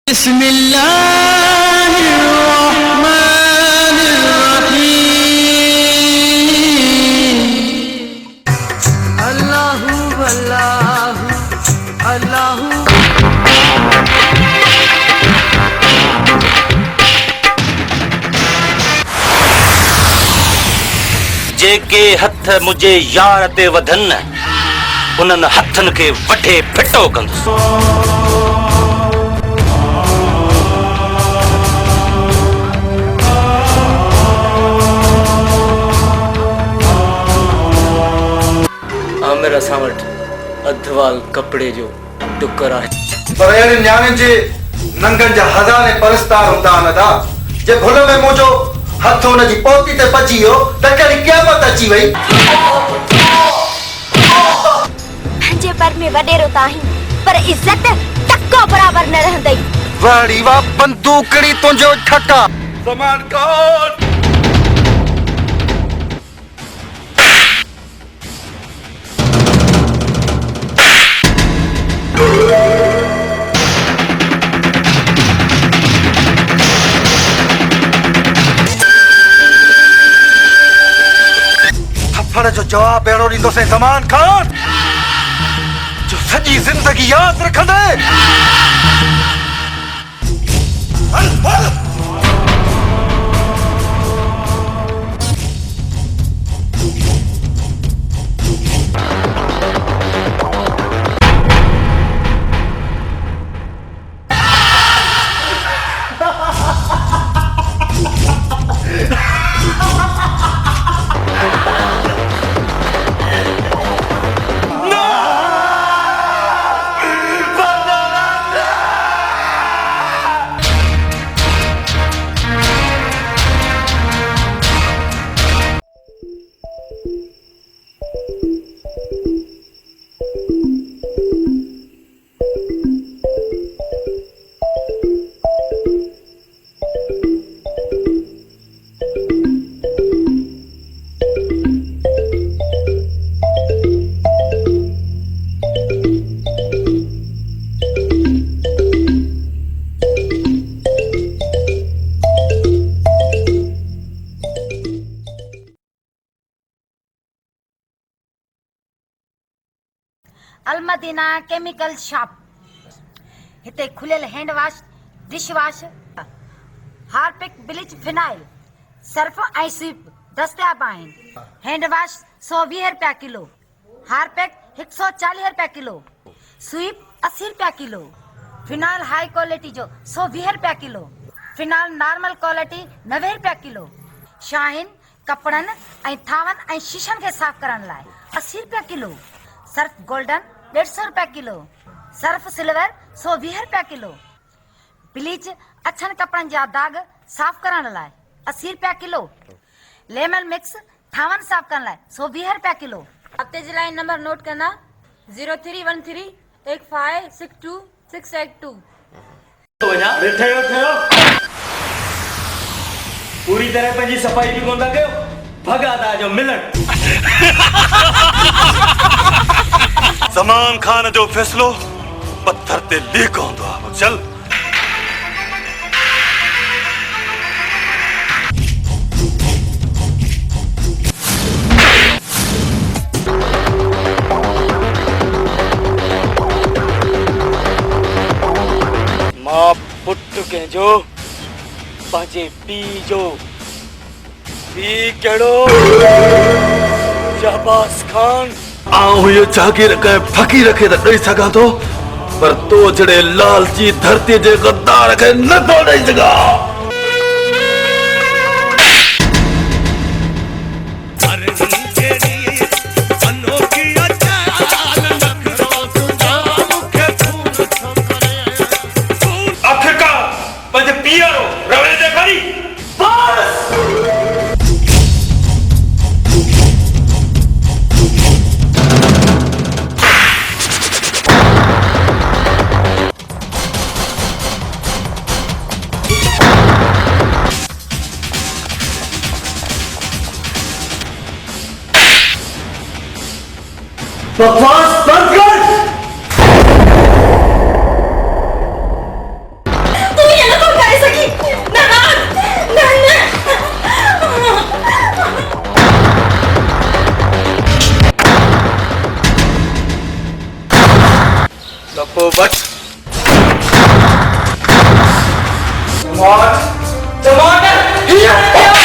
बिस्मिल्लाहिर्रहमानिर्रहीम। अल्लाहु अल्लाहु अल्लाहु। जेके हथ मुझे यार ते वधन उन्हनि हथनि खे वठे फिटो कंदुसि। आमिर असां वटि अधवाल कपिड़े जो टुकर आहे। पर अहिड़े न्याणियुनि जे नंगनि जा हज़ारे परस्तार हूंदा आहिनि अदा। जे भुल में मुंहिंजो हथ हुनजी पोती ते पची वियो त कहिड़ी क़यामत अची वई। पंहिंजे पर में वॾेरो त आहीं, पर इज़त टको बराबर न रहंदई। वाड़ी वा बंदूकड़ी तुंहिंजो ठका ज़मान कौन। थप्पड़ जो जवाब अहिड़ो ॾींदोसीं ज़मान खान जो सॼी ज़िंदगी यादि रखंदे। हल हल। अलमदीना केमिकल शॉप हिते खुलियल hand wash, dish wash, Harpic, bleach, phenyl, Surf ऐं स्वीप दस्तियाब आहिनि। हैंड वॉश 120 रुपया किलो, हार्पिक 140 रुपया किलो, स्वीप 80 रुपया किलो, फिनाइल हाई क्वालिटी जो 120 रुपया किलो, फिनाइल नॉर्मल क्वालिटी 90 रुपया किलो, शाहीन कपड़नि ऐं थावनि ऐं शीशनि खे साफ़ करण लाइ 80 रुपया किलो, सर्फ गोल्डन 150 रुपया किलो, सर्फ सिल्वर 120 रुपया किलो, ब्लीच अछनि कपड़नि जा दाग साफ़ करण लाइ 80 रुपया किलो, लेमन मिक्स थावनि साफ़ करण लाइ 120 रुपया किलो। हफ़्ते जे लाइ नंबर नोट करना 03138562 पूरी तरह पंहिंजी सफ़ाई बि कोन था कयो, भॻा जो मिलण। ज़मान खान जो फ़ैसिलो पत्थर ते लीक हूंदो आहे। चल मां पुट कंहिंजो पंहिंजे पीउ जो। पीउ कहिड़ो? शहबाज़ खान। आऊं इहो जागीर कंहिं फ़क़ीर खे त ॾेई सघां थो, पर तो जहिड़े लालची धरती जे गद्दार खे नथो ॾेई सघां। आख़िरकार पंहिंजे पीउ जो रवैयो ॾेखारी। बस बकवास बंद कर। तपोवत। टमाटर टमाटर